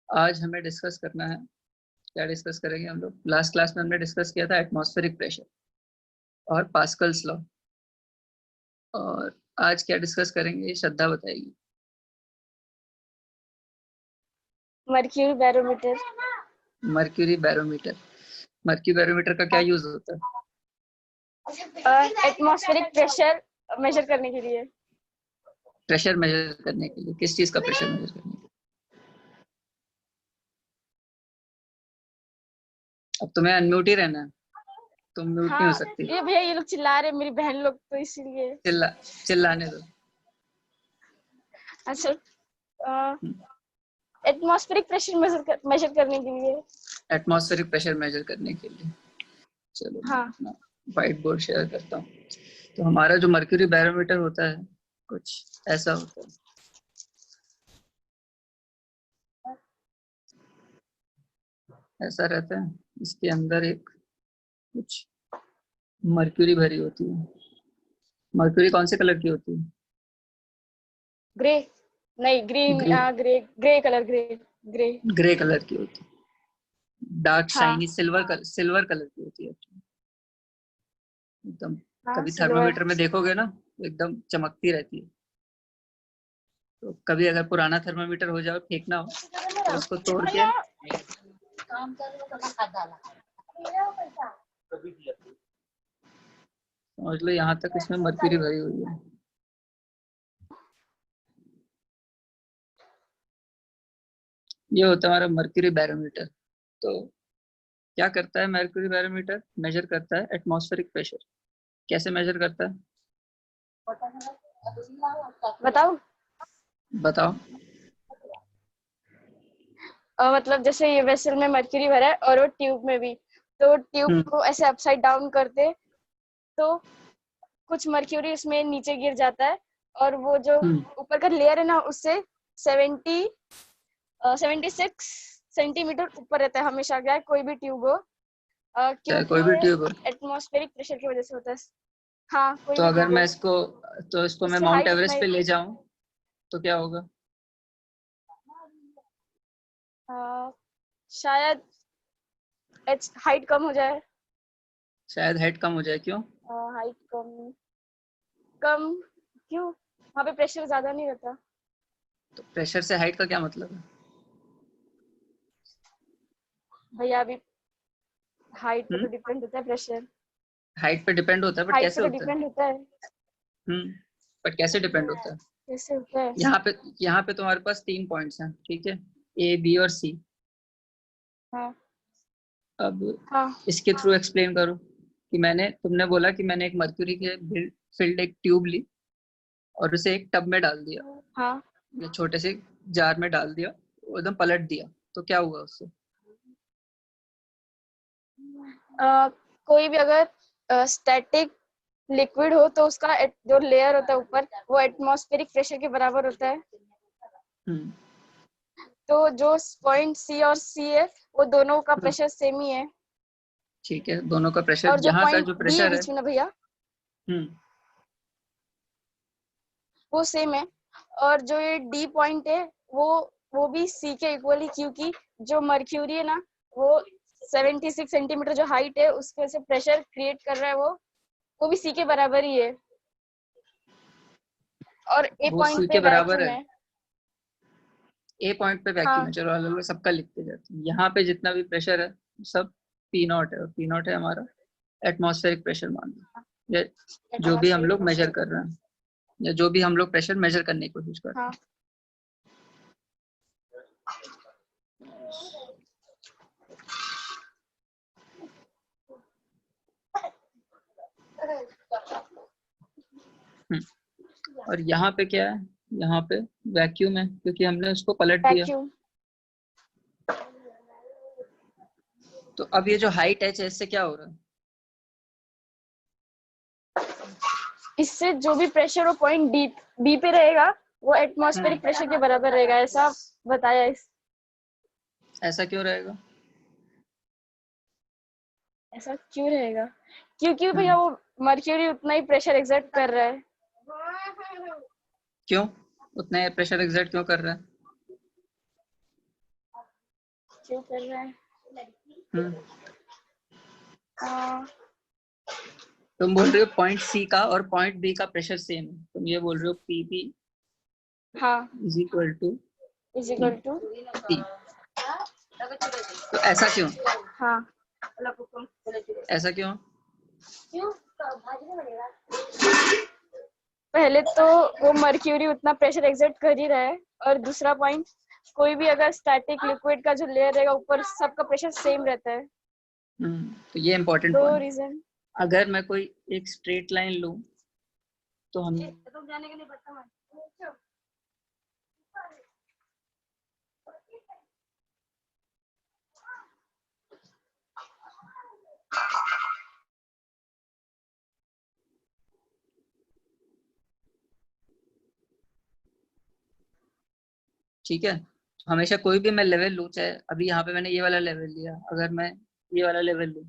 आज हमें डिस्कस करना है, क्या डिस्कस करेंगे हम लोग। लास्ट क्लास में हमने डिस्कस किया था एटमॉस्फेरिक प्रेशर और पास्कल्स लॉ, और आज क्या डिस्कस करेंगे श्रद्धा बताएगी। Mercury barometer. Mercury barometer. Mercury barometer का क्या यूज होता है? एटमॉस्फेरिक प्रेशर मेजर करने के लिए। प्रेशर मेजर करने के लिए? किस चीज का प्रेशर मेजर करने के लिए? अब तुम्हें अनम्यूट ही रहना है, तुम म्यूट नहीं हो सकती। ये भैया ये लोग चिल्ला रहे हैं, मेरी बहन लोग, तो इसीलिए। चिल्लाने दो। अच्छा, एटमॉस्फेरिक प्रेशर मेजर करने के लिए। एटमॉस्फेरिक प्रेशर मेजर करने के लिए। चलो मैं अपना व्हाइट बोर्ड शेयर करता हूँ। तो हमारा जो मर्क्यूरी बैरोमीटर होता है कुछ ऐसा होता है। ऐसा रहता है, इसके अंदर एक कुछ मर्क्यूरी भरी होती है। मर्क्यूरी कौन से कलर की होती है? ग्रे, नहीं green, grey colour, grey grey colour की होती है। डार्क शाइनी सिल्वर कलर की होती है एकदम। कभी थर्मोमीटर में देखोगे ना तो एकदम चमकती रहती है। तो कभी अगर पुराना थर्मोमीटर हो जाए, फेंकना हो तो उसको तोड़ के समझ लो यहाँ तक इसमें मर्क्यूरी भरी हुई है। ये होता है हमारा मर्क्यूरी बैरोमीटर। तो क्या करता है मर्क्यूरी बैरोमीटर? मेजर करता है एटमॉस्फेरिक प्रेशर। कैसे मेजर करता है बताओ। मतलब जैसे ये वेसल में मर्क्यूरी भरा है और वो ट्यूब में भी, तो ट्यूब को ऐसे अपसाइड डाउन करते तो कुछ मर्क्यूरी इसमें नीचे गिर जाता है, और वो जो ऊपर का लेयर है ना उससे 76 सेंटीमीटर ऊपर रहता है हमेशा। क्या है, कोई भी ट्यूब हो, क्योंकि एटमॉस्फेरिक प्रेशर की वजह से होता है। हाँ, कोई तो भी अगर मैं इसको मैं माउंट एवरेस्ट पे ले जाऊं तो क्या होगा? शायद हाइट कम हो जाए। शायद हाइट कम हो जाए। क्यों हाइट कम क्यों? वहाँ पे प्रेशर ज्यादा नहीं रहता। तो प्रेशर से हाइट का क्या मतलब है भैया? अभी हाइट पे तो डिपेंड होता है प्रेशर। हाइट पे डिपेंड होता है, बट कैसे होता है? डिपेंड होता है। बट कैसे डिपेंड होता है? कैसे होता है? यहाँ पे तुम्हारे पास 3 पॉइंट्स हैं, ठीक है, ए बी और सी। अब इसके थ्रू एक्सप्लेन करो कि तुमने बोला कि मैंने एक मर्क्यूरी के फिल्ड एक ट्यूब ली और उसे एक टब में डाल दिया, या छोटे से जार में डाल दिया, एकदम पलट दिया, तो क्या हुआ उससे? कोई भी अगर स्टैटिक लिक्विड हो तो उसका जो लेयर होता है ऊपर, वो एटमॉस्फेरिक प्रेशर के बराबर होता है। तो जो पॉइंट सी और सी है वो दोनों का प्रेशर सेम ही है। ठीक है, दोनों का प्रेशर, और जो यहाँ का जो प्रेशर है बीच में ना भैया, वो सेम है। और जो ये डी पॉइंट है वो भी सी के इक्वल ही, क्योंकि जो मर्क्यूरी है ना वो 76 सेंटीमीटर जो हाइट है उसके वजह से प्रेशर क्रिएट कर रहा है, वो भी सी के बराबर ही है। और ए पॉइंट पे वैक्यूम है। ए पॉइंट पे वैक्यूम है। चलो अलग अलग सबका लिखते जाते हैं। यहाँ पे जितना भी प्रेशर है सब P0 है, और P0 है हमारा एटमॉस्फेरिक प्रेशर मान लो, या जो भी हम लोग मेजर कर रहे हैं, या जो भी हम लोग प्रेशर मेजर करने की कोशिश कर रहे हैं। और यहाँ पे क्या है? यहाँ पे वैक्यूम है, क्योंकि हमने उसको पलट दिया। तो अब ये जो हाइट है इससे क्या हो रहा है? इससे जो भी प्रेशर वो पॉइंट डी पे रहेगा वो एटमॉस्फेरिक प्रेशर के बराबर रहेगा, ऐसा बताया। ऐसा क्यों रहेगा? ऐसा क्यों रहेगा? क्योंकि भैया वो मर्क्यूरी उतना ही प्रेशर एक्सर्ट कर रहा है। क्यों उतना ही प्रेशर एक्सर्ट क्यों कर रहा है? क्यों कर रहा है? तुम बोल रहे हो पॉइंट सी का और पॉइंट बी का प्रेशर सेम है, तुम ये बोल रहे हो पी बी हाँ इज इक्वल टू टी। तो ऐसा क्यों? हाँ ऐसा क्यों? पहले तो वो मर्क्यूरी उतना प्रेशर एक्सर्ट कर ही रहा है, और दूसरा पॉइंट, कोई भी अगर स्टैटिक लिक्विड का जो लेयर रहेगा ऊपर, सबका प्रेशर सेम रहता है। तो ये इम्पोर्टेंट दो पॉइंट। रीजन। अगर मैं कोई एक स्ट्रेट लाइन लूं तो हम ठीक है, हमेशा कोई भी मैं लेवल लूं, चाहे अभी यहाँ पे मैंने ये वाला लेवल लिया, अगर मैं ये वाला लेवल लूं,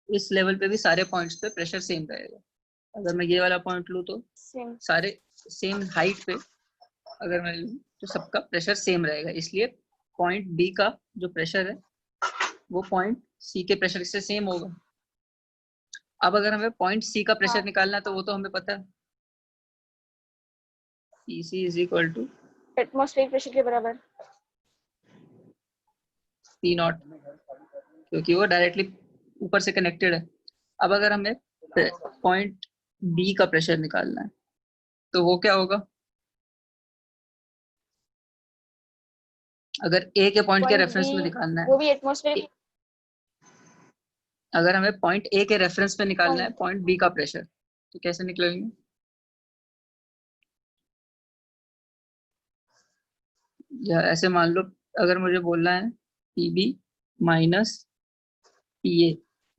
इस लेवल पे भी सारे पॉइंट्स पे प्रेशर सेम रहेगा। अगर मैं ये वाला पॉइंट लूं तो सेम सारे सेम हाइट पे अगर मैं लूं तो सबका प्रेशर सेम रहेगा, इसलिए पॉइंट बी का जो प्रेशर है वो पॉइंट सी के प्रेशर से सेम होगा। अब अगर हमें पॉइंट सी का प्रेशर हाँ। निकालना है तो वो तो हमें पता है, PC is equal to atmospheric pressure के बराबर। P नॉट, क्योंकि वो डायरेक्टली ऊपर से कनेक्टेड है। अब अगर हमें पॉइंट बी का प्रेशर निकालना है तो वो क्या होगा? अगर ए के पॉइंट के रेफरेंस में निकालना है, वो भी एटमॉस्फेरिक। अगर हमें पॉइंट ए के रेफरेंस में निकालना है पॉइंट बी का प्रेशर, तो कैसे निकलेंगे? या ऐसे मान लो, अगर मुझे बोलना है PB माइनस PA,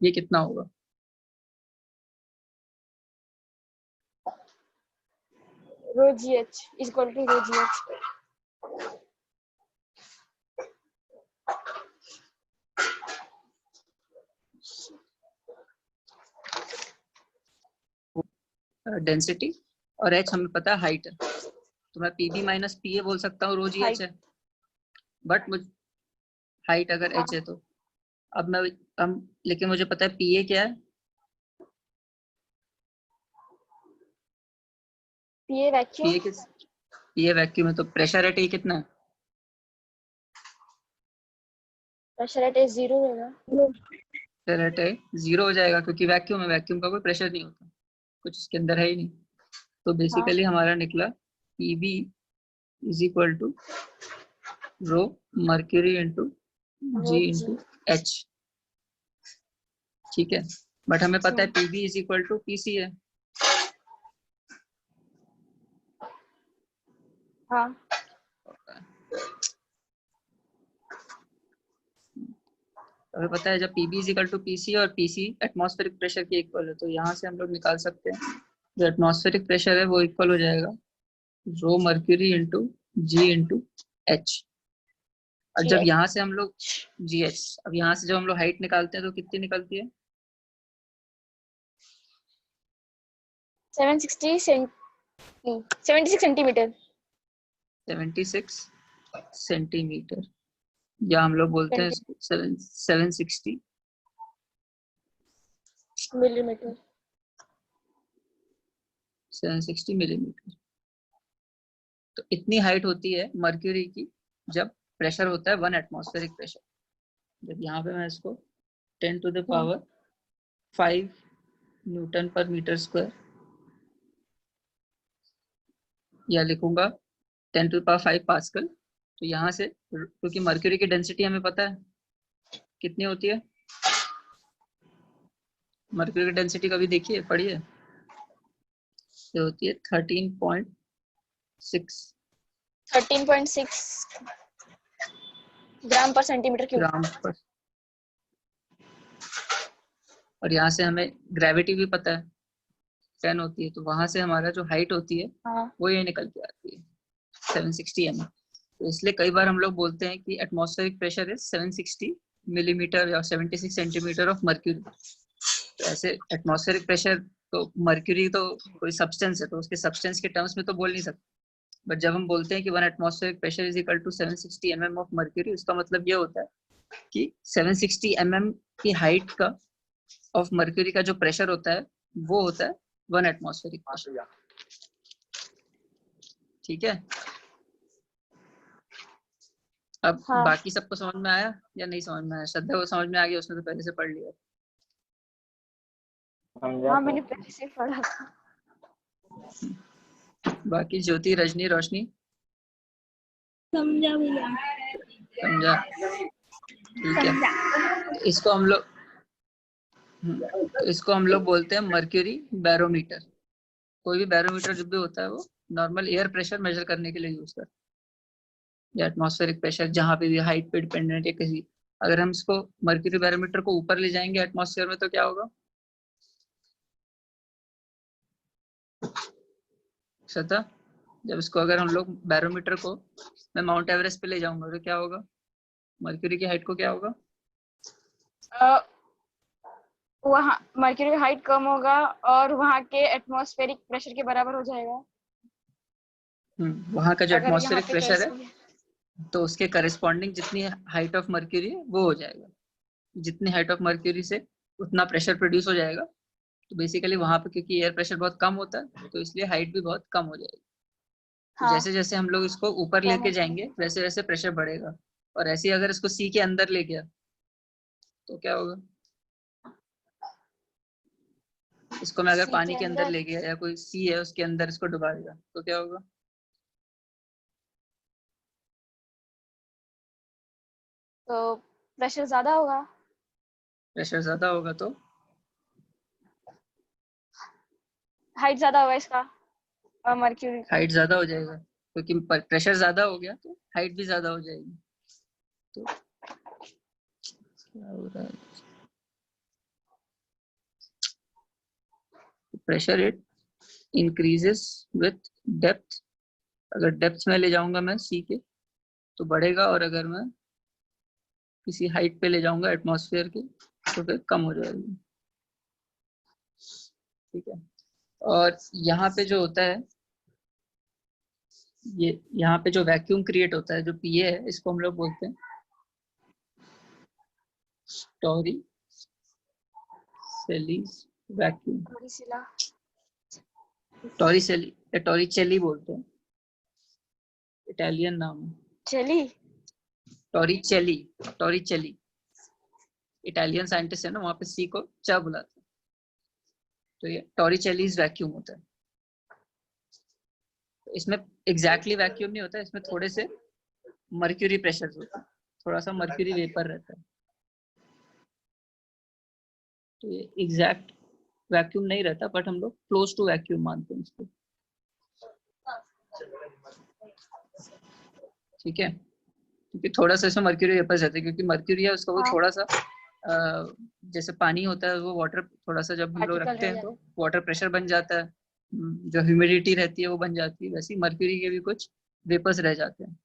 ये कितना होगा? Rho ji h is equal to rho ji h. Density और H हमें पता है हाइट है, तो मैं PB माइनस PA बोल सकता हूँ, रो जी एच है। बट मुझे हाइट अगर H है तो अब मैं लेकिन मुझे पता है PA क्या है। पीए वैक्यूम। PA वैक्यूम है, तो प्रेशर एट ए कितना है? प्रेशर एट ए जीरो रहेगा। प्रेशर एट ए जीरो हो जाएगा, क्योंकि वैक्यूम है, वैक्यूम का कोई प्रेशर नहीं होता, कुछ इसके अंदर है ही नहीं। तो बेसिकली हमारा निकला PB is equal to rho mercury into G into H। ठीक है, बट हमें पता है PB is equal to PC है। हाँ हमें पता है जब PB is equal to PC और PC एटमॉस्फेरिक प्रेशर के इक्वल है, तो यहाँ से हम लोग निकाल सकते हैं जो एटमॉस्फेरिक प्रेशर है वो इक्वल हो जाएगा rho mercury into G into H। और जब यहाँ से हम लोग GH, अब यहाँ से जब हम लोग हाइट निकालते हैं तो कितनी निकलती है? 76 सेंटीमीटर। 76 सेंटीमीटर, या हम लोग बोलते हैं 760 मिलीमीटर। 760 मिलीमीटर। तो इतनी हाइट होती है मर्क्यूरी की जब प्रेशर होता है 1 एटमॉस्फेरिक प्रेशर। जब यहाँ पे मैं इसको 10 टू द पावर 5 न्यूटन पर मीटर स्क्वायर या लिखूंगा 10 टू द पावर 5 पास्कल, तो यहाँ से क्योंकि मर्क्यूरी की डेंसिटी हमें पता है कितनी होती है, मर्क्यूरी की डेंसिटी कभी देखिए पढ़िए, ये होती है 13.6 ग्राम पर सेंटीमीटर क्यूब। ग्राम पर। और यहाँ से हमें ग्रेविटी भी पता है 10 होती है, तो वहां से हमारा जो हाइट होती है वो ये निकल के आती है 760 mm। तो इसलिए कई बार हम लोग बोलते हैं कि एटमॉस्फेरिक प्रेशर इज 760 मिलीमीटर या 76 सेंटीमीटर ऑफ मर्क्यूरी। तो ऐसे एटमॉस्फेरिक प्रेशर, तो मर्क्यूरी तो कोई सब्सटेंस है तो उसके सब्सटेंस के टर्म्स में तो बोल नहीं सकते, बट जब हम बोलते हैं कि 1 atmospheric pressure is equal to 760 mm of mercury, उसका मतलब ये होता है कि 760 mm की हाइट का ऑफ मर्क्यूरी का जो प्रेशर होता है वो होता है 1 एटमॉस्फेरिक प्रेशर। ठीक है, अब हाँ। बाकी सबको समझ में आया या नहीं समझ में आया? श्रद्धा को समझ में आ गया, उसने तो पहले से पढ़ लिया। हाँ मैंने पहले से पढ़ा था। बाकी ज्योति, रजनी, रोशनी समझा भैया। समझा? ठीक है, इसको हम लोग बोलते हैं मर्क्यूरी बैरोमीटर। कोई भी बैरोमीटर जब भी होता है वो नॉर्मल एयर प्रेशर मेजर करने के लिए यूज करते हैं, या एटमॉस्फेरिक प्रेशर जहाँ पे भी हाइट पे डिपेंडेंट है किसी। अगर हम इसको मर्क्यूरी बैरोमीटर को ऊपर ले जाएंगे एटमॉस्फेयर में तो क्या होगा श्रद्धा? जब इसको अगर हम लोग बैरोमीटर को मैं माउंट एवरेस्ट पे ले जाऊंगा तो क्या होगा? मर्क्यूरी की हाइट को क्या होगा? वहाँ मर्क्यूरी हाइट कम होगा और वहाँ के एटमॉस्फेरिक प्रेशर के बराबर हो जाएगा। वहाँ का जो अगर यहाँ एटमॉस्फेरिक पे प्रेशर है कैसे तो उसके करेस्पॉन्डिंग जितनी हाइट ऑफ मर्क्यूरी है वो हो जाएगा। जितनी हाइट ऑफ मर्क्यूरी से उतना प्रेशर प्रोड्यूस हो जाएगा। तो बेसिकली वहां पे क्योंकि एयर प्रेशर बहुत कम होता है तो इसलिए हाइट भी बहुत कम हो जाएगी। तो हाँ जैसे जैसे हम लोग इसको ऊपर कम लेके हो जाएंगे वैसे वैसे प्रेशर बढ़ेगा। और ऐसे ही अगर इसको सी के अंदर ले गया तो क्या होगा? इसको मैं अगर सी पानी के के अंदर अंदर ले गया या कोई सी है उसके अंदर इसको डुबा दिया तो क्या होगा? तो प्रेशर ज्यादा होगा। प्रेशर ज्यादा होगा तो हाइट ज्यादा होगा इसका और मर्क्यूरी का। हाइट ज्यादा हो जाएगा, क्योंकि प्रेशर ज्यादा हो गया तो हाइट भी ज्यादा हो जाएगी। तो क्या हो रहा है? Pressure it increases with depth. अगर डेप्थ में ले जाऊंगा मैं सी के तो बढ़ेगा, और अगर मैं किसी हाइट पे ले जाऊंगा एटमॉस्फेयर के तो फिर कम हो जाएगी। ठीक है, और यहाँ पे जो होता है ये यहाँ पे जो वैक्यूम क्रिएट होता है जो पीए है इसको हम लोग बोलते हैं टॉरिसेलीज वैक्यूम। टॉरिसेली बोलते हैं, इटालियन नाम है। चली टॉरिचेली, टॉरिचेली इटालियन साइंटिस्ट है ना, वहां पे सी को चा बुलाते हैं। तो ये टॉरिचेलीज वैक्यूम होता है। तो इसमें एग्जैक्टली वैक्यूम नहीं होता, इसमें थोड़े से मर्क्यूरी प्रेशर होता है, थोड़ा सा मर्क्यूरी वेपर रहता है। तो ये एग्जैक्ट वैक्यूम नहीं रहता, बट हम लोग क्लोज टू वैक्यूम मानते हैं इसको। ठीक है, क्योंकि थोड़ा सा इसमें मर्क्यूरी वेपर रहता है, क्योंकि मर्क्यूरी है उसका वो हाँ। थोड़ा सा जैसे पानी होता है वो वाटर थोड़ा सा जब हम लोग पार्टिकल रखते रह हैं तो वाटर प्रेशर बन जाता है, जो ह्यूमिडिटी रहती है वो बन जाती है। वैसे ही मर्क्यूरी के भी कुछ वेपर्स रह जाते हैं।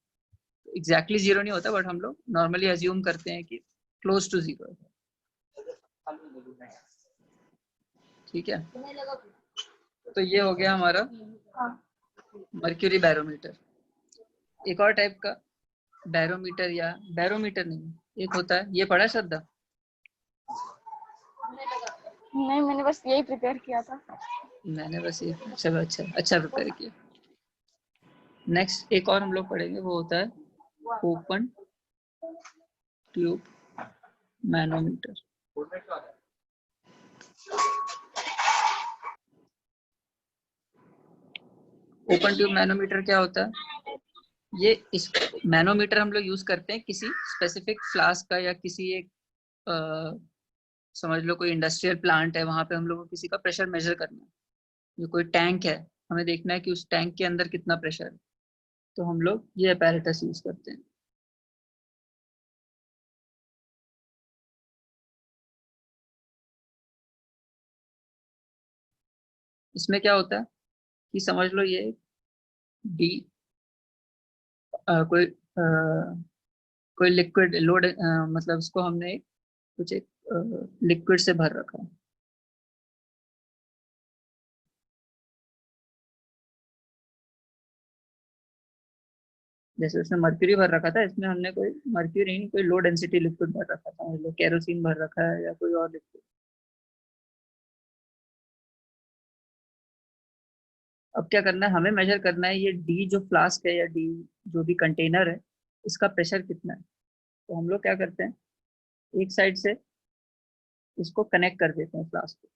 एग्जैक्टली जीरो नहीं होता, बट हम लोग नॉर्मली अज्यूम करते हैं कि क्लोज टू जीरो है। ठीक है, तो ये हो गया हमारा मर्क्यूरी बैरोमीटर। एक और टाइप का बैरोमीटर, या बैरोमीटर नहीं, एक होता है, ये पढ़ा श्रद्धा? नहीं मैंने बस यही प्रिपेयर किया था। मैंने बस ये चलो अच्छा प्रिपेयर किया। नेक्स्ट एक और हम लोग पढ़ेंगे, वो होता है open tube manometer. Open tube manometer क्या होता है? ये इस मैनोमीटर हम लोग यूज करते हैं किसी स्पेसिफिक फ्लास्क का, या किसी एक समझ लो कोई इंडस्ट्रियल प्लांट है, वहां पे हम लोग को किसी का प्रेशर मेजर करना है। जो कोई टैंक है, हमें देखना है कि उस टैंक के अंदर कितना प्रेशर है, तो हम लोग ये अपैरेटस यूज करते हैं। इसमें क्या होता है कि समझ लो ये डी कोई कोई लिक्विड लोड, मतलब इसको हमने कुछ एक लिक्विड से भर रखा है। जैसे उसने मर्क्यूरी भर रखा था, इसमें हमने कोई मर्क्यूरी नहीं, कोई लो डेंसिटी लिक्विड भर रखा था, मतलब केरोसिन भर रखा है या कोई और लिक्विड। अब क्या करना है, हमें मेजर करना है ये डी जो फ्लास्क है या डी जो भी कंटेनर है, इसका प्रेशर कितना है। तो हम लोग क्या करते हैं, एक साइड से इसको कनेक्ट कर देते हैं फ्लास्क को।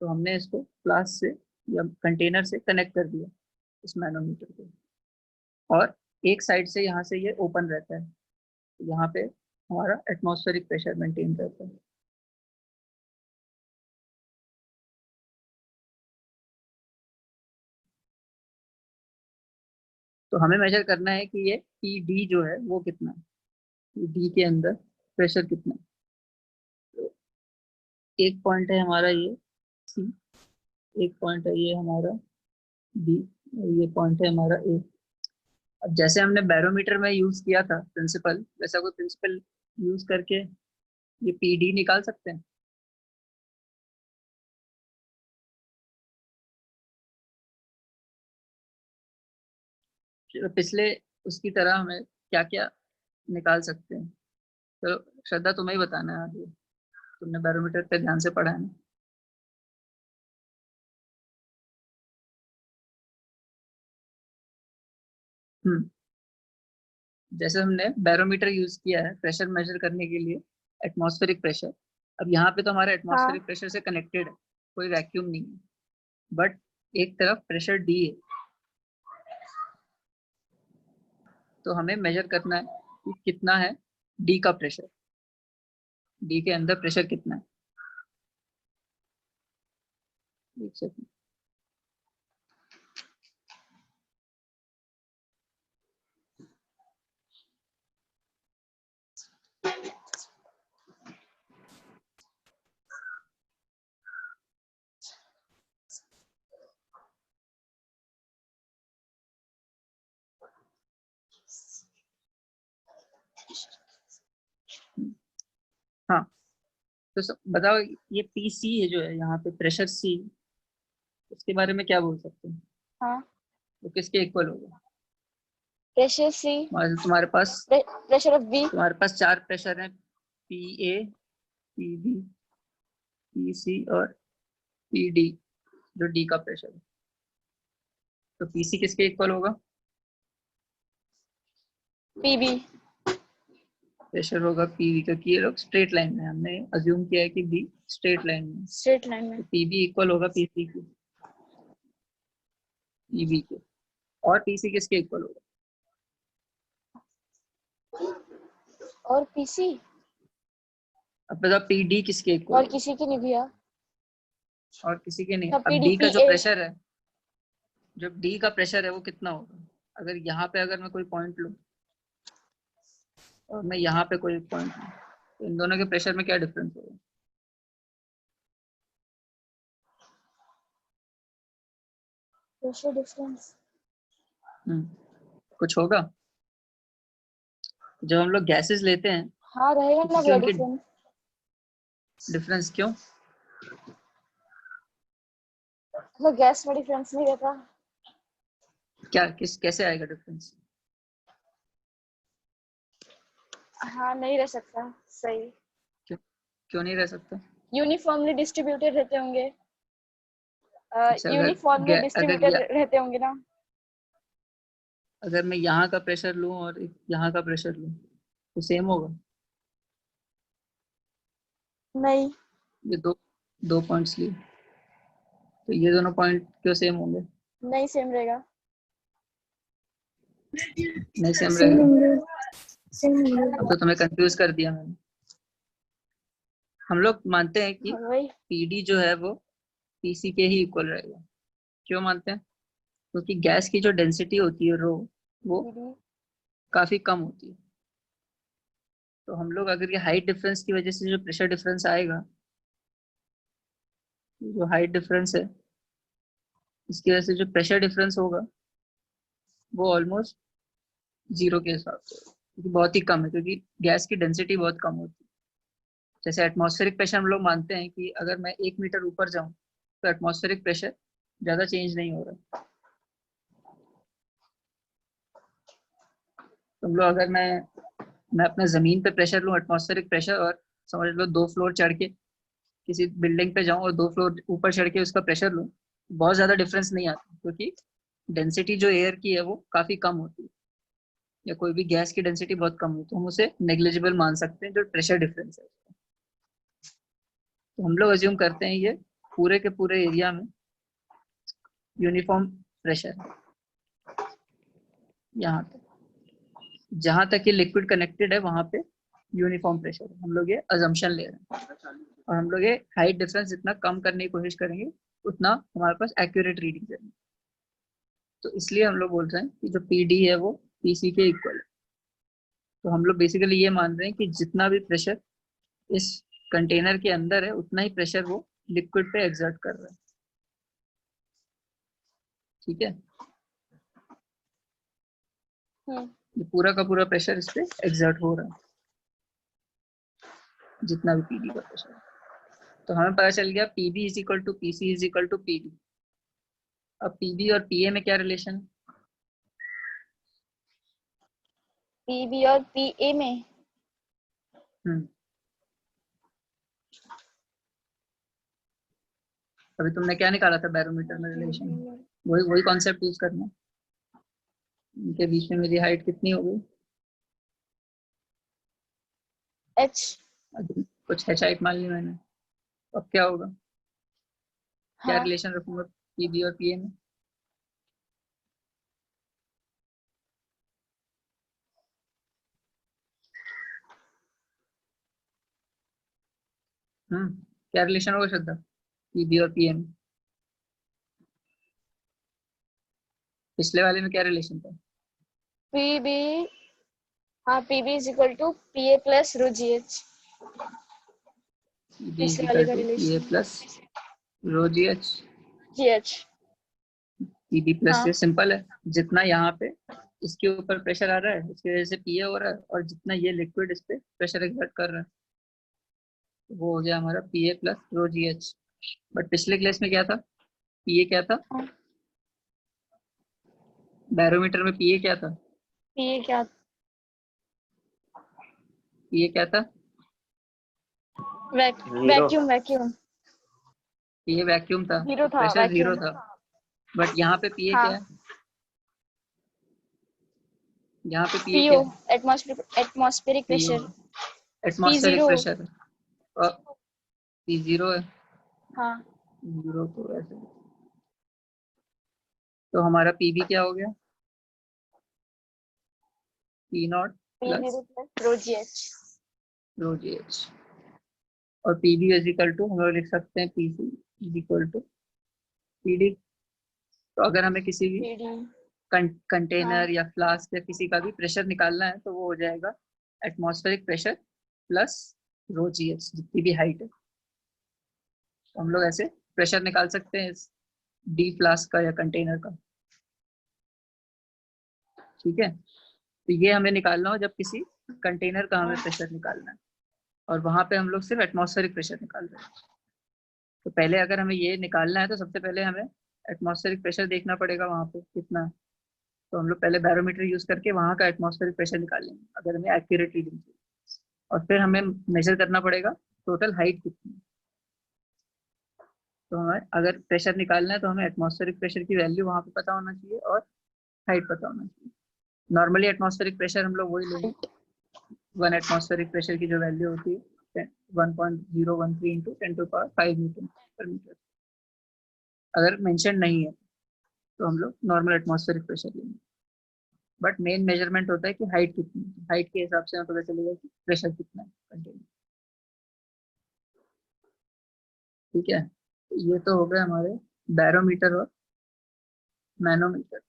तो हमने इसको फ्लास्क से या कंटेनर से कनेक्ट कर दिया इस मैनोमीटर को, और एक साइड से यहाँ से ये ओपन रहता है, तो यहाँ पे हमारा एटमॉस्फेरिक प्रेशर मेंटेन रहता है। तो हमें मेजर करना है कि ये पी डी जो है वो कितना है, पी डी के अंदर प्रेशर कितना है। तो एक पॉइंट है हमारा ये सी, एक पॉइंट है ये हमारा बी, ये पॉइंट है हमारा ए। अब जैसे हमने बैरोमीटर में यूज किया था प्रिंसिपल, वैसा कोई प्रिंसिपल यूज करके ये पी डी निकाल सकते हैं। तो पिछले उसकी तरह हमें क्या क्या निकाल सकते हैं, तो श्रद्धा तुम्हें ही बताना है आगे, तुमने बैरोमीटर पे ध्यान से पढ़ा है ना। हम्म, जैसे हमने बैरोमीटर यूज किया है प्रेशर मेजर करने के लिए, एटमॉस्फेरिक प्रेशर। अब यहाँ पे तो हमारा हाँ एटमॉस्फेरिक प्रेशर से कनेक्टेड है, कोई वैक्यूम नहीं है, बट एक तरफ प्रेशर डी है। तो हमें मेजर करना है कि कितना है डी का प्रेशर, डी के अंदर प्रेशर कितना है। एक सेकंड। हाँ, तो बताओ ये पी सी है जो है यहाँ पे प्रेशर सी, उसके बारे में क्या बोल सकते हैं, हाँ वो किसके इक्वल होगा। प्रेशर सी, तुम्हारे पास प्रेशर ऑफ बी। तुम्हारे पास चार प्रेशर हैं, P A, P B, P C और पी डी, जो डी का प्रेशर है। तो पी सी किसके इक्वल होगा, पी बी। प्रेशर होगा पीवी, क्योंकि ये लोग स्ट्रेट लाइन में, हमने अज्यूम किया है कि बी स्ट्रेट लाइन में, स्ट्रेट लाइन में। तो पीबी इक्वल होगा पीसी के, पीबी के। और पीसी किसके इक्वल होगा, और पीसी अब बताओ पीडी किसके इक्वल और होगा। किसी की नहीं भैया। और किसी के नहीं। तब अब पीडी डी का पी जो ए। प्रेशर है, जो डी का प्रेशर है वो कितना होगा। अगर यहाँ पे अगर मैं कोई पॉइंट लूँ और मैं यहाँ पे कोई पॉइंट लूँ, तो इन दोनों के प्रेशर में क्या डिफरेंस होगा। Pressure difference. कुछ होगा। जब हम लोग गैसेस लेते हैं हाँ रहेगा तो ना क्योंकि भैया उनके डिफरेंस। डिफरेंस क्यों, तो गैस में डिफरेंस नहीं रहता। क्या कैसे आएगा डिफरेंस। हाँ नहीं रह सकता सही। क्यों, क्यों नहीं रह सकता। यूनिफॉर्मली डिस्ट्रीब्यूटेड रहते होंगे। अच्छा, यूनिफॉर्मली अगर डिस्ट्रीब्यूटेड रहते होंगे ना। अगर मैं यहाँ का प्रेशर लूँ और यहाँ का प्रेशर लूँ तो सेम होगा। नहीं। ये दो दो पॉइंट्स लिए, तो ये दोनों पॉइंट क्यों सेम होंगे। नहीं सेम रहेगा। नहीं सेम सेम रहेगा। होंगे। सेम होंगे। अब तो तुम्हें कंफ्यूज कर दिया मैंने। हम लोग मानते हैं कि वही। पीडी जो है वो पीसी के ही इक्वल रहेगा। क्यों मानते हैं, क्योंकि गैस की जो डेंसिटी होती है रो, वो पीडी। काफी कम होती है। तो हम लोग अगर ये हाइट डिफरेंस की वजह से जो प्रेशर डिफरेंस आएगा, जो हाइट डिफरेंस है इसकी वजह से जो प्रेशर डिफरेंस होगा वो ऑलमोस्ट जीरो के हिसाब से होगा, क्योंकि बहुत ही कम है, क्योंकि गैस की डेंसिटी बहुत कम होती है। जैसे एटमॉस्फेरिक प्रेशर हम लोग मानते हैं कि अगर मैं 1 मीटर ऊपर जाऊं तो एटमॉस्फेरिक प्रेशर ज्यादा चेंज नहीं हो रहा। तुम लोग अगर मैं अपना जमीन पे प्रेशर लूँ, एटमॉस्फेरिक प्रेशर, और समझ लो 2 फ्लोर चढ़ के किसी बिल्डिंग पे जाऊं और 2 फ्लोर ऊपर चढ़ के उसका प्रेशर लूं, बहुत ज्यादा डिफरेंस नहीं आता, क्योंकि डेंसिटी जो एयर की है वो काफी कम होती है, या कोई भी गैस की डेंसिटी बहुत कम होती है, तो हम उसे नेग्लिजिबल मान सकते हैं जो प्रेशर डिफरेंस है। तो हम लोग अज्यूम करते हैं ये पूरे के पूरे एरिया में यूनिफॉर्म प्रेशर है। यहाँ तक, जहां तक ये लिक्विड कनेक्टेड है वहां पे यूनिफॉर्म प्रेशर है। हम लोग ये अजम्पशन ले रहे हैं, और हम लोग ये हाइट डिफरेंस जितना कम करने की कोशिश करेंगे उतना हमारे पास एक्यूरेट रीडिंग रहेगी। तो इसलिए हम लोग बोल रहे हैं कि जो पीडी है वो पीसी के इक्वल है। तो हम लोग बेसिकली ये मान रहे हैं कि जितना भी प्रेशर इस कंटेनर के अंदर है उतना ही प्रेशर वो लिक्विड पे एक्सर्ट कर रहा है। ठीक है, ये पूरा का पूरा प्रेशर इस पे एक्सर्ट हो रहा है, जितना भी पीडी का प्रेशर है। तो हमें पता चल गया PB is equal to PC is equal to PD. अब पीबी और पीए में क्या रिलेशन है? पीबी और पीए में अभी तुमने क्या निकाला था बैरोमीटर में रिलेशन? वही वही कॉन्सेप्ट यूज करना। इनके बीच में मेरी हाइट कितनी हो गई? एच। कुछ एच हाइट मान ली मैंने। अब क्या होगा? क्या हाँ, रिलेशन रखूंगा पीबी और पीए में? क्या रिलेशन होगा श्रद्धा पीबी और पीए में? पिछले वाले में क्या रिलेशन था? पीबी, हाँ PB is equal to PA plus rho GH. PB is पिछले वाले इक्वल का to PA relation plus rho GH. GH. PB plus हाँ, से सिंपल है, जितना यहाँ पे इसके ऊपर प्रेशर आ रहा है उसकी वजह से पीए हो रहा है, और जितना ये लिक्विड इस पे प्रेशर एक्सर्ट कर रहा है वो हो गया हमारा पीए प्लस रो जीएच। बट पिछले क्लास में क्या था? पीए क्या था? हाँ। बैरोमीटर में पीए क्या था? पीए क्या? पीए क्या था? वैक्यूम वैक्यूम पीए वैक्यूम था, जीरो तो था, प्रेशर जीरो वैक्यूम। था। बट यहाँ पे पीए क्या हाँ, है? यहाँ पे पीए पीओ क्या है? Atmospheric PO pressure. P atmospheric zero. Pressure है, और पी जीरो है। हाँ, जीरो तो ऐसे, तो हमारा पीबी क्या हो गया? P naught P plus zero plus rho GH. Rho जी एच। और पीबी इज इक्वल टू हम लोग लिख सकते हैं PC is equal to PD. तो अगर हमें किसी भी पीडी। हाँ, कंटेनर या फ्लास्क या किसी का भी प्रेशर निकालना है तो वो हो जाएगा एटमॉस्फेरिक प्रेशर प्लस रो जी एच, जितनी भी हाइट है। तो हम लोग ऐसे प्रेशर निकाल सकते हैं इस डी फ्लास्क का या कंटेनर का। ठीक है, तो ये हमें निकालना हो जब किसी कंटेनर का हमें प्रेशर निकालना है, और वहां पे हम लोग सिर्फ एटमॉस्फेरिक प्रेशर निकाल रहे हैं। तो पहले अगर हमें ये निकालना है तो सबसे पहले हमें एटमॉस्फेरिक प्रेशर देखना पड़ेगा वहां पे कितना है। तो हम लोग पहले बैरोमीटर यूज करके वहां का एटमॉस्फेरिक प्रेशर निकालेंगे अगर हमें एक्यूरेट रीडिंग चाहिए, और फिर हमें मेजर करना पड़ेगा टोटल हाइट कितनी है। तो हमें अगर प्रेशर निकालना है तो हमें एटमॉस्फेरिक प्रेशर की वैल्यू वहां पे पता होना चाहिए और हाइट पता होना चाहिए। नॉर्मली एटमॉस्फेरिक प्रेशर हम लोग वही लेंगे, 1 एटमॉस्फेरिक प्रेशर की जो वैल्यू होती है 1.013 इंटू 10⁵ न्यूटन/मीटर। अगर मेंशन नहीं है तो हम लोग नॉर्मल एटमॉस्फेरिक प्रेशर लेंगे। बट मेन मेजरमेंट होता है कि हाइट कितनी है, हाइट के हिसाब से हमें पता चलेगा कि प्रेशर कितना है कंटेनर। ठीक है, तो ये तो हो गए हमारे बैरोमीटर और मैनोमीटर।